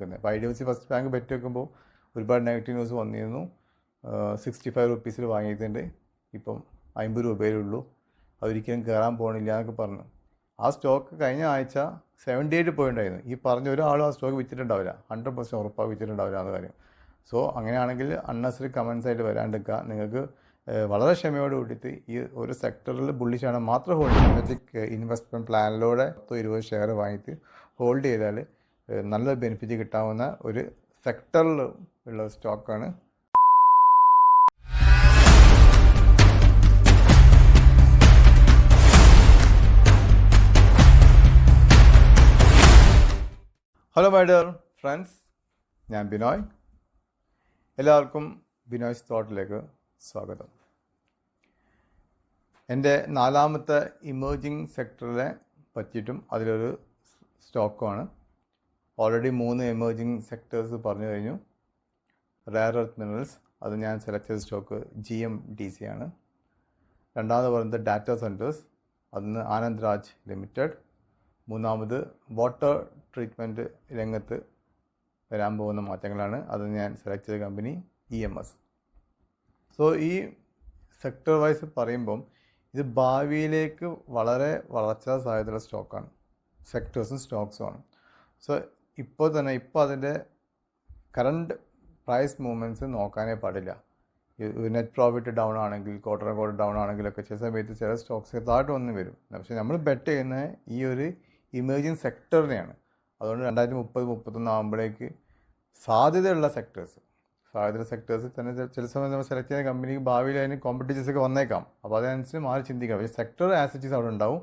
പിന്നെ അപ്പോൾ IDFC first bank bet വെക്കുമ്പോൾ ഒരുപാട് നെഗറ്റീവ് ന്യൂസ് വന്നിരുന്നു. 65 റുപ്പീസിൽ വാങ്ങിയിട്ടുണ്ട്, ഇപ്പം 50 രൂപയേ ഉള്ളൂ, അതൊരിക്കലും കയറാൻ പോകണില്ല എന്നൊക്കെ പറഞ്ഞു. ആ സ്റ്റോക്ക് കഴിഞ്ഞ ആഴ്ച 78 പോയിട്ടുണ്ടായിരുന്നു. ഈ പറഞ്ഞ ഒരാളും ആ സ്റ്റോക്ക് വിറ്റിട്ടുണ്ടാവില്ല, 100% ഉറപ്പാக വിറ്റിട്ടുണ്ടാവില്ല എന്ന കാര്യം. സോ അങ്ങനെയാണെങ്കിൽ അൺനെസറി കമൻസ് ആയിട്ട് വരാണ്ടിരിക്കുക. നിങ്ങൾക്ക് വളരെ ക്ഷമയോട് കൂട്ടിയിട്ട് ഈ ഒരു സെക്ടറിൽ ബുള്ളിഷാണ് മാത്രം ഹോൾഡ് ചെയ്യുക. ഇൻവെസ്റ്റ്മെൻറ്റ് പ്ലാനിലൂടെ 20 ഷെയർ വാങ്ങിയിട്ട് ഹോൾഡ് ചെയ്താൽ നല്ലൊരു ബെനിഫിറ്റ് കിട്ടാവുന്ന ഒരു സെക്ടറിൽ ഉള്ള സ്റ്റോക്കാണ്. ഹലോ മൈ ഡിയർ ഫ്രണ്ട്സ്, ഞാൻ ബിനോയ്. എല്ലാവർക്കും ബിനോയ്സ് തോട്ടിലേക്ക് സ്വാഗതം. എൻ്റെ 4ാമത്തെ ഇമേർജിങ് സെക്ടറിനെ പറ്റിയിട്ടും അതിലൊരു സ്റ്റോക്കുമാണ്. ഓൾറെഡി 3 എമേർജിങ് സെക്ടേഴ്സ് പറഞ്ഞു കഴിഞ്ഞു. റെയർ എർത്ത് മിനറൽസ്, അത് ഞാൻ സെലക്ട് ചെയ്ത സ്റ്റോക്ക് GMDC ആണ്. രണ്ടാമത് പറയുന്നത് ഡാറ്റ സെൻറ്റേഴ്സ്, അതിന് ആനന്ദ് രാജ് ലിമിറ്റഡ്. മൂന്നാമത് വാട്ടർ ട്രീറ്റ്മെൻറ്റ് രംഗത്ത് വരാൻ പോകുന്ന മാറ്റങ്ങളാണ്, അത് ഞാൻ സെലക്ട് ചെയ്ത കമ്പനി EMS. സോ ഈ സെക്ടർ വൈസ് പറയുമ്പം ഇത് ഭാവിയിലേക്ക് വളരെ വളർച്ചാ സാധ്യതയുള്ള സ്റ്റോക്കാണ്, സെക്ടേഴ്സും സ്റ്റോക്സുമാണ്. സോ ഇപ്പോൾ അതിൻ്റെ കറണ്ട് പ്രൈസ് മൂവ്മെൻറ്റ്സ് നോക്കാനേ പാടില്ല. നെറ്റ് പ്രോഫിറ്റ് ഡൗൺ ആണെങ്കിൽ, ക്വാർട്ടർ ഡൗൺ ആണെങ്കിലൊക്കെ ചില സമയത്ത് ചില സ്റ്റോക്സ് താഴോട്ട് വന്ന് വരും. പക്ഷേ നമ്മൾ ബെറ്റ് ചെയ്യുന്ന ഈ ഒരു ഇമേർജിങ് സെക്ടറിനെയാണ്. അതുകൊണ്ട് 2030-31 ആകുമ്പോഴേക്ക് സാധ്യതയുള്ള സെക്ടേഴ്സ് തന്നെ ചില സമയത്ത് നമ്മൾ സെലക്ട് ചെയ്യുന്ന കമ്പനിക്ക് ഭാവിയിൽ അതിന് കോമ്പറ്റീഷൻസൊക്കെ വന്നേക്കാം. അപ്പോൾ അതനുസരിച്ച് മാറി ചിന്തിക്കാം. പക്ഷേ സെക്ടർ ആസെറ്റ്സ് അവിടെ ഉണ്ടാവും.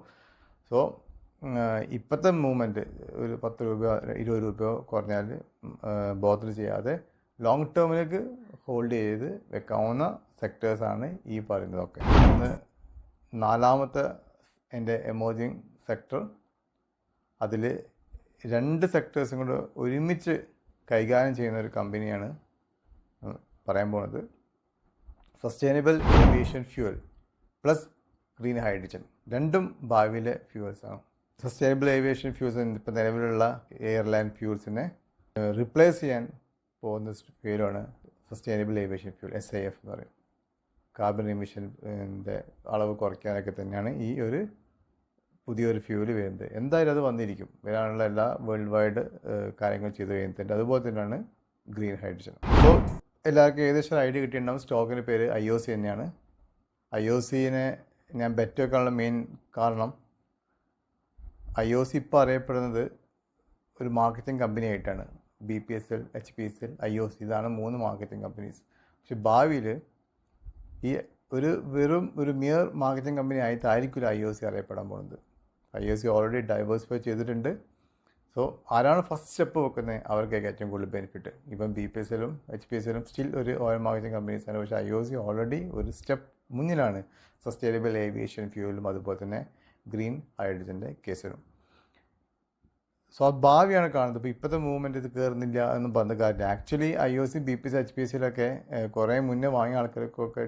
സോ ഇപ്പോഴത്തെ മൂവ്മെൻറ്റ് ഒരു 10 രൂപയോ 20 രൂപയോ കുറഞ്ഞാൽ ബോധൽ ചെയ്യാതെ ലോങ് ടേമിലേക്ക് ഹോൾഡ് ചെയ്ത് വെക്കാവുന്ന സെക്ടേഴ്സാണ് ഈ പറയുന്നതൊക്കെ. ഇന്ന് 4ാമത്തെ എൻ്റെ എമേർജിങ് സെക്ടർ, അതിൽ 2 സെക്ടേഴ്സും കൂടെ ഒരുമിച്ച് കൈകാര്യം ചെയ്യുന്ന ഒരു കമ്പനിയാണ് പറയാൻ പോകുന്നത്. Sustainable aviation fuel plus green hydrogen, രണ്ടും ഭാവിയിലെ ഫ്യൂവൽസാണ്. സസ്റ്റൈനബിൾ ഏവിയേഷൻ ഫ്യൂവൽസ് ഇപ്പോൾ നിലവിലുള്ള എയർലൈൻ ഫ്യൂവൽസിനെ റിപ്ലേസ് ചെയ്യാൻ പോകുന്ന ഫ്യൂവലാണ് സസ്റ്റൈനബിൾ ഏവിയേഷൻ ഫ്യൂവൽ, SAF എന്ന് പറയും. കാർബൺ എമിഷൻ്റെ അളവ് കുറയ്ക്കാനൊക്കെ തന്നെയാണ് ഈ ഒരു പുതിയൊരു ഫ്യൂവൽ വരുന്നത്. എന്തായാലും അത് വന്നിരിക്കും, വരാനുള്ള എല്ലാ വേൾഡ് വൈഡ് കാര്യങ്ങൾ ചെയ്ത് കഴിഞ്ഞിട്ടുണ്ട്. അതുപോലെ തന്നെയാണ് ഗ്രീൻ ഹൈഡ്രജൻ. അപ്പോൾ എല്ലാവർക്കും ഏകദേശം ഐഡിയ കിട്ടിയിട്ടുണ്ടാവും. സ്റ്റോക്കിൻ്റെ പേര് IOC തന്നെയാണ്. IOCനെ ഞാൻ ബെറ്റ് വെക്കാനുള്ള മെയിൻ കാരണം, IOC ഇപ്പോൾ അറിയപ്പെടുന്നത് ഒരു മാർക്കറ്റിംഗ് കമ്പനി ആയിട്ടാണ്. BPSL, HPCL, IOC, ഇതാണ് 3 മാർക്കറ്റിംഗ് കമ്പനീസ്. പക്ഷെ ഭാവിയിൽ ഈ വെറും ഒരു മിയർ മാർക്കറ്റിംഗ് കമ്പനി ആയിട്ടായിരിക്കില്ല IOC അറിയപ്പെടാൻ പോകുന്നത്. IOC ഓൾറെഡി ഡൈവേഴ്സിഫൈ ചെയ്തിട്ടുണ്ട്. സോ ആരാണ് ഫസ്റ്റ് സ്റ്റെപ്പ് വെക്കുന്നത് അവർക്കൊക്കെ ഏറ്റവും കൂടുതൽ ബെനിഫിറ്റ്. ഇപ്പം BPSL-ഉം HPCL-ഉം സ്റ്റിൽ ഒരു ഓയിൽ മാർക്കറ്റിംഗ് കമ്പനീസാണ്. പക്ഷേ IOC ഓൾറെഡി ഒരു സ്റ്റെപ്പ് മുന്നിലാണ് സസ്റ്റൈനബിൾ ഏവിയേഷൻ ഫ്യൂവലും അതുപോലെ തന്നെ ഗ്രീൻ ഹൈഡ്രജൻ്റെ കേസിലും. സോ അത് ഭാവിയാണ് കാണുന്നത്. ഇപ്പോൾ ഇപ്പോഴത്തെ മൂവ്മെൻറ്റ് ഇത് കയറുന്നില്ല എന്ന് പറഞ്ഞ കാര്യം. ആക്ച്വലി IOC, BPSL, HPCL-ഒക്കെ കുറേ മുന്നേ വാങ്ങിയ ആൾക്കാർക്കൊക്കെ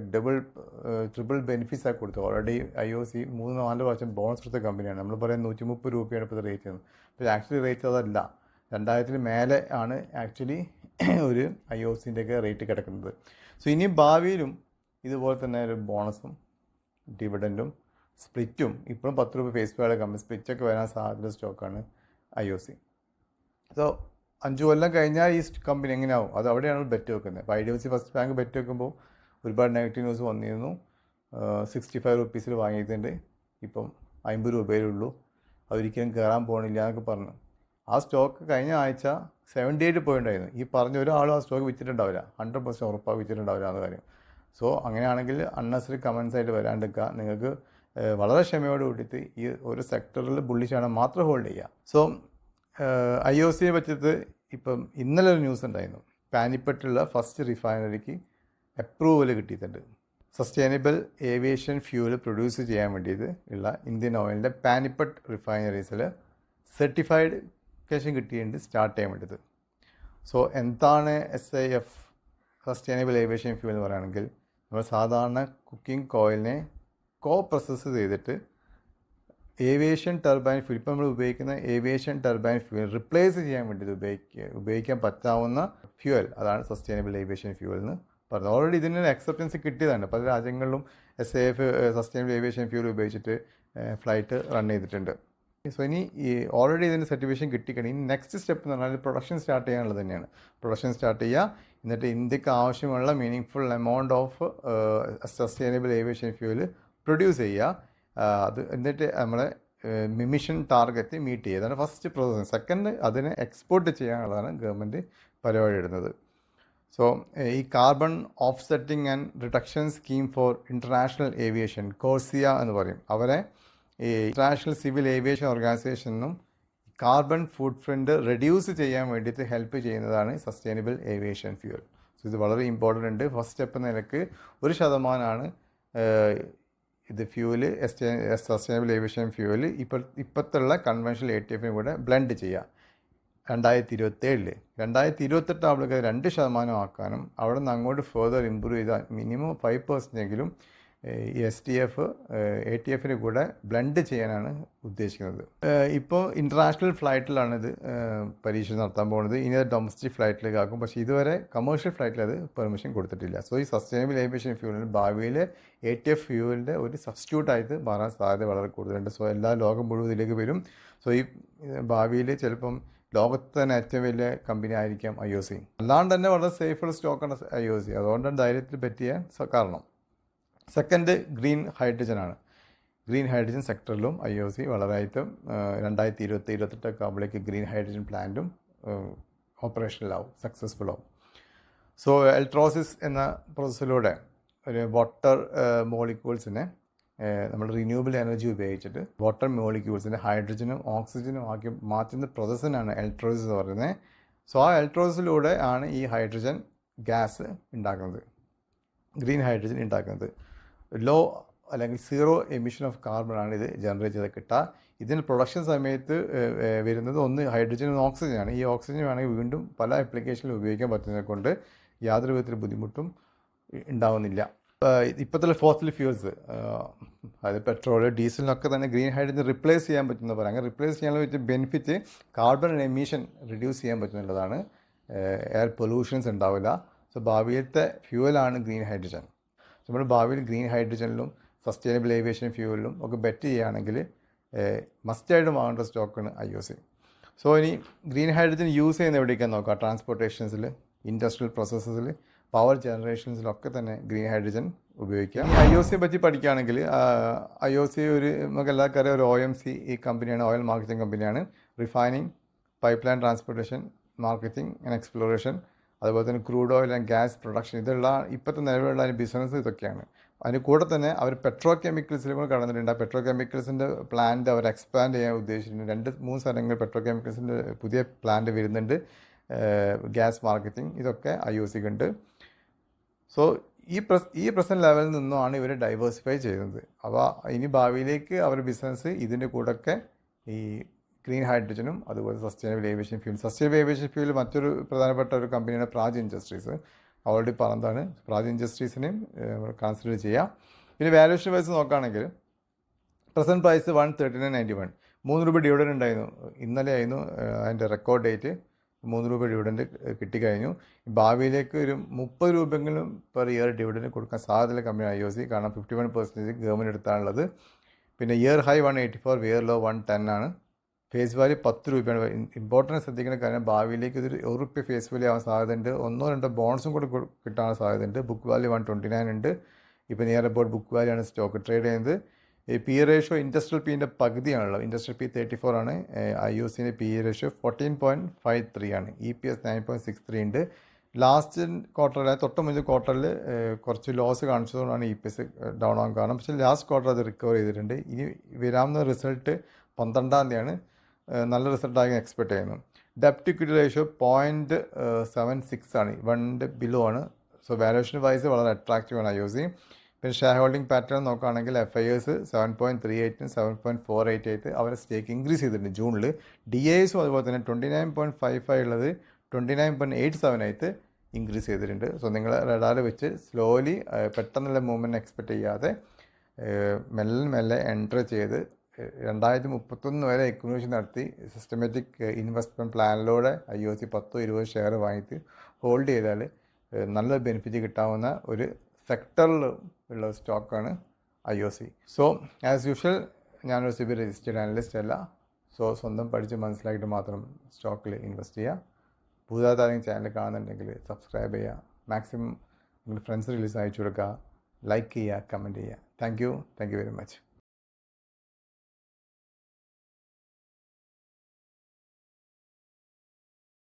ട്രിപ്പിൾ ബെനിഫിറ്റ്സ് ആക്കി കൊടുത്തു. ഓൾറെഡി IOC 3-4 പ്രാവശ്യം ബോണസ് എടുത്ത കമ്പനിയാണ്. നമ്മൾ പറയാൻ 130 രൂപയാണ് ഇപ്പോൾ റേറ്റ് ചെയ്യുന്നത്. പക്ഷേ ആക്ച്വലി റേറ്റ് അതല്ല, 2000 മേലെ ആണ് ആക്ച്വലി ഒരു IOC-ൻ്റെയൊക്കെ റേറ്റ് കിടക്കുന്നത്. സോ ഇനി ഭാവിയിലും ഇതുപോലെ തന്നെ ഒരു ബോണസും ഡിവിഡൻറ്റും സ്പ്ലിറ്റും, ഇപ്പോഴും 10 രൂപ ഫേസ് വാല്യൂ കമ്പനി സ്പ്ലിറ്റൊക്കെ വരാൻ സാധ്യത സ്റ്റോക്കാണ് IOC. സോ 5 കൊല്ലം കഴിഞ്ഞാൽ ഈ കമ്പനി എങ്ങനെയാവും, അത് അവിടെയാണ് ബെറ്റ് വെക്കുന്നത്. അപ്പോൾ IDFC ഫസ്റ്റ് ബാങ്ക് ബെറ്റ് വെക്കുമ്പോൾ ഒരുപാട് നെഗറ്റീവ് ന്യൂസ് വന്നിരുന്നു. 65 റുപ്പീസിൽ വാങ്ങിയിട്ടുണ്ട്, ഇപ്പം 50 രൂപയേ ഉള്ളൂ, അതൊരിക്കലും കയറാൻ പോകണില്ല എന്നൊക്കെ പറഞ്ഞു. ആ സ്റ്റോക്ക് കഴിഞ്ഞ ആഴ്ച 78 പോയിട്ടുണ്ടായിരുന്നു. ഈ പറഞ്ഞ ഒരാളും ആ സ്റ്റോക്ക് വിറ്റിട്ടുണ്ടാവില്ല, 100% ഉറപ്പാக വിറ്റിട്ടുണ്ടാവില്ല എന്ന കാര്യം. സോ അങ്ങനെയാണെങ്കിൽ അൺനെസറി കമൻസ് ആയിട്ട് വരാണ്ടിരിക്കുക. നിങ്ങൾക്ക് വളരെ ക്ഷമയോട് കൂട്ടിയിട്ട് ഈ ഒരു സെക്ടറിൽ ബുള്ളിഷാണ് മാത്രം ഹോൾഡ് ചെയ്യുക. സോ IOCയെ പറ്റിയിട്ട് ഇപ്പം ഇന്നലെ ഒരു ന്യൂസ് ഉണ്ടായിരുന്നു. പാനിപ്പറ്റുള്ള ഫസ്റ്റ് റിഫൈനറിക്ക് അപ്രൂവൽ കിട്ടിയിട്ടുണ്ട്. സസ്റ്റൈനബിൾ ഏവിയേഷൻ ഫ്യൂവൽ പ്രൊഡ്യൂസ് ചെയ്യാൻ വേണ്ടിയിട്ട് ഉള്ള ഇന്ത്യൻ ഓയിലിൻ്റെ പാനിപ്പട്ട് റിഫൈനറീസിൽ സർട്ടിഫൈഡേഷൻ കിട്ടിയിട്ടുണ്ട് സ്റ്റാർട്ട് ചെയ്യാൻ വേണ്ടിയിട്ട്. സോ എന്താണ് SAF, സസ്റ്റൈനബിൾ ഏവിയേഷൻ ഫ്യൂവൽ എന്ന് പറയുകയാണെങ്കിൽ, നമ്മൾ സാധാരണ കുക്കിംഗ് ഓയിലിനെ പ്രോസസ്സ് ചെയ്തിട്ട് ഏവിയേഷൻ ടർബൈൻ ഫ്യൂൽ, ഇപ്പോൾ നമ്മൾ ഉപയോഗിക്കുന്ന ഏവിയേഷൻ ടർബൈൻ ഫ്യൂൽ റിപ്ലേസ് ചെയ്യാൻ വേണ്ടി ഉപയോഗിക്കാൻ പറ്റാവുന്ന ഫ്യൂവൽ, അതാണ് സസ്റ്റൈനബിൾ ഏവിയേഷൻ ഫ്യൂവൽ എന്ന് പറഞ്ഞത്. ഓൾറെഡി ഇതിന് അക്സെപ്റ്റൻസ് കിട്ടിയതാണ്. പല രാജ്യങ്ങളിലും SAF സസ്റ്റൈനബിൾ ഏവിയേഷൻ ഫ്യൂൽ ഉപയോഗിച്ചിട്ട് ഫ്ലൈറ്റ് റൺ ചെയ്തിട്ടുണ്ട്. സോ ഇനി ഈ ഓൾറെഡി ഇതിന് സർട്ടിഫിക്കേഷൻ കിട്ടിക്കഴിഞ്ഞാൽ ഇനി നെക്സ്റ്റ് സ്റ്റെപ്പ് എന്ന് പറഞ്ഞാൽ പ്രൊഡക്ഷൻ സ്റ്റാർട്ട് ചെയ്യാനുള്ളത് തന്നെയാണ്. പ്രൊഡക്ഷൻ സ്റ്റാർട്ട് ചെയ്യുക, എന്നിട്ട് ഇന്ത്യക്ക് ആവശ്യമുള്ള meaning amount of sustainable aviation fuel produce ചെയ്യുക. അത് എന്നിട്ട് നമ്മളെ മിഷൻ ടാർഗറ്റ് മീറ്റ് ചെയ്യുക. അതാണ് ഫസ്റ്റ് പ്രോസസ്. സെക്കൻഡ്, അതിനെ എക്സ്പോർട്ട് ചെയ്യാനുള്ളതാണ് ഗവൺമെൻറ് പരിപാടി ഇടുന്നത്. സോ ഈ carbon offsetting and reduction scheme for international aviation, CORSIA എന്ന് പറയും, അവരെ ഈ ഇൻ്റർനാഷണൽ സിവിൽ ഏവിയേഷൻ ഓർഗനൈസേഷനും കാർബൺ ഫുട് പ്രിൻ്റ് റെഡ്യൂസ് ചെയ്യാൻ വേണ്ടിയിട്ട് ഹെൽപ്പ് ചെയ്യുന്നതാണ് സസ്റ്റൈനബിൾ ഏവിയേഷൻ ഫ്യൂവൽ. സോ ഇത് വളരെ ഇമ്പോർട്ടൻ്റ് ഉണ്ട്. ഫസ്റ്റ് സ്റ്റെപ്പ് നിലക്ക് 1% ഇത് ഫ്യൂവല് സസ്റ്റൈനബിൾ ഏവിയേഷൻ ഫ്യൂവൽ ഇപ്പോഴത്തുള്ള കൺവെൻഷണൽ ATF കൂടെ ബ്ലെൻഡ് ചെയ്യുക 2027. 2028 ആവുമ്പോഴേക്ക് 2% ആക്കാനും അവിടെ നിന്ന് അങ്ങോട്ട് ഫെർദർ ഇമ്പ്രൂവ് ചെയ്താൽ മിനിമം 5% എങ്കിലും ഈ STF ATF കൂടെ ബ്ലെൻഡ് ചെയ്യാനാണ് ഉദ്ദേശിക്കുന്നത്. ഇപ്പോൾ ഇൻ്റർനാഷണൽ ഫ്ലൈറ്റിലാണ് ഇത് പരീക്ഷ നടത്താൻ പോകുന്നത്. ഇനി അത് ഡൊമസ്റ്റിക് ഫ്ലൈറ്റിലേക്ക് ആക്കും. പക്ഷേ ഇതുവരെ കമേഴ്ഷ്യൽ ഫ്ലൈറ്റിൽ അത് പെർമിഷൻ കൊടുത്തിട്ടില്ല. സോ ഈ സസ്റ്റൈനബിൾ ഏവിയേഷൻ ഫ്യൂവലിന് ഭാവിയിൽ ATF ഫ്യൂവലിൻ്റെ ഒരു സബ്സ്റ്റിറ്റ്യൂട്ടായിട്ട് മാറാൻ സാധ്യത വളരെ കൂടുതലുണ്ട്. സോ എല്ലാ ലോകം മുഴുവൻ ഇതിലേക്ക് വരും. സോ ഈ ഭാവിയിൽ ചിലപ്പം ലോകത്ത് തന്നെ ഏറ്റവും വലിയ കമ്പനി ആയിരിക്കാം IOC. അല്ലാണ്ട് തന്നെ വളരെ സേഫർ സ്റ്റോക്കാണ് IOC. അതുകൊണ്ടാണ് ധൈര്യത്തിൽ പറ്റിയ കാരണം. സെക്കൻഡ്, ഗ്രീൻ ഹൈഡ്രജൻ ആണ്. ഗ്രീൻ ഹൈഡ്രജൻ സെക്ടറിലും IOC വളരെയായിട്ടും 2027-28 ആകുമ്പോഴേക്ക് ഗ്രീൻ ഹൈഡ്രജൻ പ്ലാന്റും ഓപ്പറേഷനിലാവും, സക്സസ്ഫുൾ ആവും. സോ എലക്ട്രോസിസ് എന്ന പ്രോസസ്സിലൂടെ ഒരു വാട്ടർ മോളിക്യൂൾസിനെ നമ്മൾ റിന്യൂവബിൾ എനർജി ഉപയോഗിച്ചിട്ട് വാട്ടർ മോളിക്യൂൾസിൻ്റെ ഹൈഡ്രജനും ഓക്സിജനും ആക്കി മാറ്റുന്ന പ്രോസസ്സിനാണ് എലക്ട്രോസിസ് എന്ന് പറയുന്നത്. സോ ആ എലക്ട്രോസിസിലൂടെ ആണ് ഈ ഹൈഡ്രജൻ ഗ്യാസ് ഉണ്ടാക്കുന്നത്, ഗ്രീൻ ഹൈഡ്രജൻ ഉണ്ടാക്കുന്നത്. ലോ അല്ലെങ്കിൽ 0 എമിഷൻ ഓഫ് കാർബൺ ആണ് ഇത് ജനറേറ്റ് ചെയ്ത് കിട്ടുക. ഇതിന് പ്രൊഡക്ഷൻ സമയത്ത് വരുന്നത് ഒന്ന് ഹൈഡ്രജനും ഓക്സിജനാണ്. ഈ ഓക്സിജൻ വേണമെങ്കിൽ വീണ്ടും പല ആപ്ലിക്കേഷനിലും ഉപയോഗിക്കാൻ പറ്റുന്നതിനെ കൊണ്ട് യാതൊരു വിധത്തിൽ ബുദ്ധിമുട്ടും ഉണ്ടാവുന്നില്ല. ഇപ്പോഴത്തെ ഫോസിൽ ഫ്യൂൽസ്, അതായത് പെട്രോൾ, ഡീസലിനൊക്കെ തന്നെ ഗ്രീൻ ഹൈഡ്രജൻ റിപ്ലേസ് ചെയ്യാൻ പറ്റുന്ന പോലെ, അങ്ങനെ റിപ്ലേസ് ചെയ്യാനുള്ള ബെനിഫിറ്റ് കാർബൺ എമിഷൻ റിഡ്യൂസ് ചെയ്യാൻ പറ്റുന്നുള്ളതാണ്. എയർ പൊല്യൂഷൻസ് ഉണ്ടാവില്ല. സോ ഭാവിയിലത്തെ ഫ്യൂവലാണ് ഗ്രീൻ ഹൈഡ്രജൻ. നമ്മൾ ഭാവിയിൽ ഗ്രീൻ ഹൈഡ്രജനിലും സസ്റ്റൈനബിൾ ഏവിയേഷൻ ഫ്യൂവലിലും ഒക്കെ ബെറ്റ് ചെയ്യുകയാണെങ്കിൽ മസ്റ്റായിട്ട് വാങ്ങേണ്ട സ്റ്റോക്കാണ് IOC. സോ ഇനി ഗ്രീൻ ഹൈഡ്രജൻ യൂസ് ചെയ്യുന്ന എവിടേക്കാന്ന് നോക്കാം. ട്രാൻസ്പോർട്ടേഷൻസിൽ, ഇൻഡസ്ട്രിയൽ പ്രോസസ്സസിൽ, പവർ ജനറേഷൻസിലൊക്കെ തന്നെ ഗ്രീൻ ഹൈഡ്രജൻ ഉപയോഗിക്കാം. IOCയെ പറ്റി പഠിക്കുകയാണെങ്കിൽ IOC നമുക്ക് എല്ലാവർക്കും അറിയാം, ഒരു OMC ഈ കമ്പനിയാണ്, ഓയിൽ മാർക്കറ്റിംഗ് കമ്പനിയാണ്. Refining, pipe line transportation, marketing and exploration, അതുപോലെ തന്നെ crude oil and gas production, ഇതുള്ള ഇപ്പോഴത്തെ നിലവിലുള്ള ബിസിനസ് ഇതൊക്കെയാണ്. അതിന് കൂടെ തന്നെ അവർ പെട്രോ കെമിക്കൽസിലും കൂടെ കടന്നിട്ടുണ്ട്. ആ പെട്രോ കെമിക്കൽസിൻ്റെ പ്ലാന്റ് അവർ എക്സ്പാൻഡ് ചെയ്യാൻ ഉദ്ദേശിച്ചിട്ടുണ്ട്. 2-3 സ്ഥലങ്ങളിൽ പെട്രോ കെമിക്കൽസിൻ്റെ പുതിയ പ്ലാന്റ് വരുന്നുണ്ട്. ഗ്യാസ് മാർക്കറ്റിംഗ്, ഇതൊക്കെ IOCക്ക് ഉണ്ട്. സോ ഈ പ്രസൻറ്റ് ലെവലിൽ നിന്നുമാണ് ഇവർ ഡൈവേഴ്സിഫൈ ചെയ്യുന്നത്. അപ്പോൾ ഇനി ഭാവിയിലേക്ക് അവരുടെ ബിസിനസ് ഇതിൻ്റെ കൂടെയൊക്കെ ഈ ഗ്രീൻ ഹൈഡ്രജനും അതുപോലെ sustainable aviation fuel. Sustainable aviation fuel മറ്റൊരു പ്രധാനപ്പെട്ട ഒരു കമ്പനിയാണ് പ്രാജ് ഇൻഡസ്ട്രീസ്. ഓൾറെഡി പറഞ്ഞതാണ്. പ്രാജ് ഇൻഡസ്ട്രീസിനെയും കൺസിഡർ ചെയ്യാം. പിന്നെ വാല്യൂഷൻ വൈസ് നോക്കുകയാണെങ്കിൽ പ്രസൻറ്റ് പ്രൈസ് 139.91, 3 രൂപ ഡിവിഡൻഡ് ഉണ്ടായിരുന്നു. ഇന്നലെ ആയിരുന്നു അതിൻ്റെ റെക്കോർഡ് ഡേറ്റ്. 3 രൂപ ഡിവിഡൻഡ് കിട്ടിക്കഴിഞ്ഞു. ഭാവിയിലേക്ക് ഒരു 30 രൂപയെങ്കിലും പെർ ഇയർ ഡിവിഡൻഡ് കൊടുക്കാൻ സാധ്യതയുള്ള കമ്പനി IOC. കാരണം 51% ഗവൺമെൻറ് എടുത്താണുള്ളത്. പിന്നെ ഇയർ ഹൈ 184, ഇയർ ലോ 110 ആണ്. ഫേസ് വാല്യൂ 10 രൂപയാണ്. ഇമ്പോർട്ടൻറ്റ് ശ്രദ്ധിക്കുന്ന കാര്യം ഭാവിയിലേക്ക് ഇതൊരു ₹1 ഫേസ് വാല്യൂ ആവാൻ സാധ്യതയുണ്ട്. 1-2 ബോൺസും കൂടെ കിട്ടാൻ സാധ്യതയുണ്ട്. ബുക്ക് വാല്യൂ 129 ഉണ്ട്. ഇപ്പോൾ നിയർ അബൌട്ട് ബുക്ക് വാല്യൂ ആണ് സ്റ്റോക്ക് ട്രേഡ് ചെയ്യുന്നത്. ഈ PE റേഷ്യോ ഇൻഡസ്ട്രിയൽ PEൻ്റെ പകുതിയാണുള്ളത്. ഇൻഡസ്ട്രിയൽ PE 34 ആണ്. IOCൻ്റെ PE റേഷ്യോ 14.53 ആണ്. EPS 9.63 ഉണ്ട്. ലാസ്റ്റ് ക്വാർട്ടറിൽ, തൊട്ട് മുന്നിൽ ക്വാർട്ടറിൽ കുറച്ച് ലോസ് കാണിച്ചതുകൊണ്ടാണ് EPS ഡൗൺ ആകാൻ കാരണം. പക്ഷേ ലാസ്റ്റ് ക്വാർട്ടർ അത് റിക്കവർ ചെയ്തിട്ടുണ്ട്. ഇനി വരാവുന്ന റിസൾട്ട് 12-ാം തീയതിയാണ്. നല്ല റിസൾട്ടായി എക്സ്പെക്ട് ചെയ്യുന്നു. ഡെപ്റ്റ് ഇക്വിറ്റി റേഷ്യോ 0.76 ആണ്. 1 ബിലോ ആണ്. സോ വാല്യൂഷൻ വൈസ് വളരെ അട്രാക്റ്റീവ് ആണ് IOC. പിന്നെ ഷെയർ ഹോൾഡിംഗ് പാറ്റേൺ നോക്കുകയാണെങ്കിൽ FIS 7.38 7.488 അവരെ സ്റ്റേക്ക് ഇൻക്രീസ് ചെയ്തിട്ടുണ്ട് ജൂണിൽ. DISും അതുപോലെ തന്നെ 29.55 ഉള്ളത് 29.87 ആയിട്ട് ഇൻക്രീസ് ചെയ്തിട്ടുണ്ട്. സോ നിങ്ങൾ റഡാർ വെച്ച് സ്ലോലി പെട്ടെന്നുള്ള മൂവ്മെൻറ്റ് എക്സ്പെക്റ്റ് ചെയ്യാതെ മെല്ലെ എൻറ്റർ ചെയ്ത് 2031 വരെ എക്യുമുലേഷൻ നടത്തി സിസ്റ്റമാറ്റിക് ഇൻവെസ്റ്റ്മെൻറ്റ് പ്ലാനിലൂടെ IOC 10-20 ഷെയർ വാങ്ങിയിട്ട് ഹോൾഡ് ചെയ്താൽ നല്ല ബെനിഫിറ്റ് കിട്ടാവുന്ന ഒരു സെക്ടറിൽ ഉള്ള സ്റ്റോക്കാണ് IOC. സോ ആസ് യൂഷ്വൽ ഞാനൊരു SEBI രജിസ്റ്റേർഡ് അനലിസ്റ്റ് അല്ല. സോ സ്വന്തം പഠിച്ച് മനസ്സിലാക്കിയിട്ട് മാത്രം സ്റ്റോക്കിൽ ഇൻവെസ്റ്റ് ചെയ്യുക. പുതുതായി ചാനൽ കാണുന്നുണ്ടെങ്കിൽ സബ്സ്ക്രൈബ് ചെയ്യുക, മാക്സിമം നിങ്ങളുടെ ഫ്രണ്ട്സ് റിലീസ് അയച്ചു കൊടുക്കുക, ലൈക്ക് ചെയ്യുക, കമൻറ്റ് ചെയ്യുക. Thank you very much.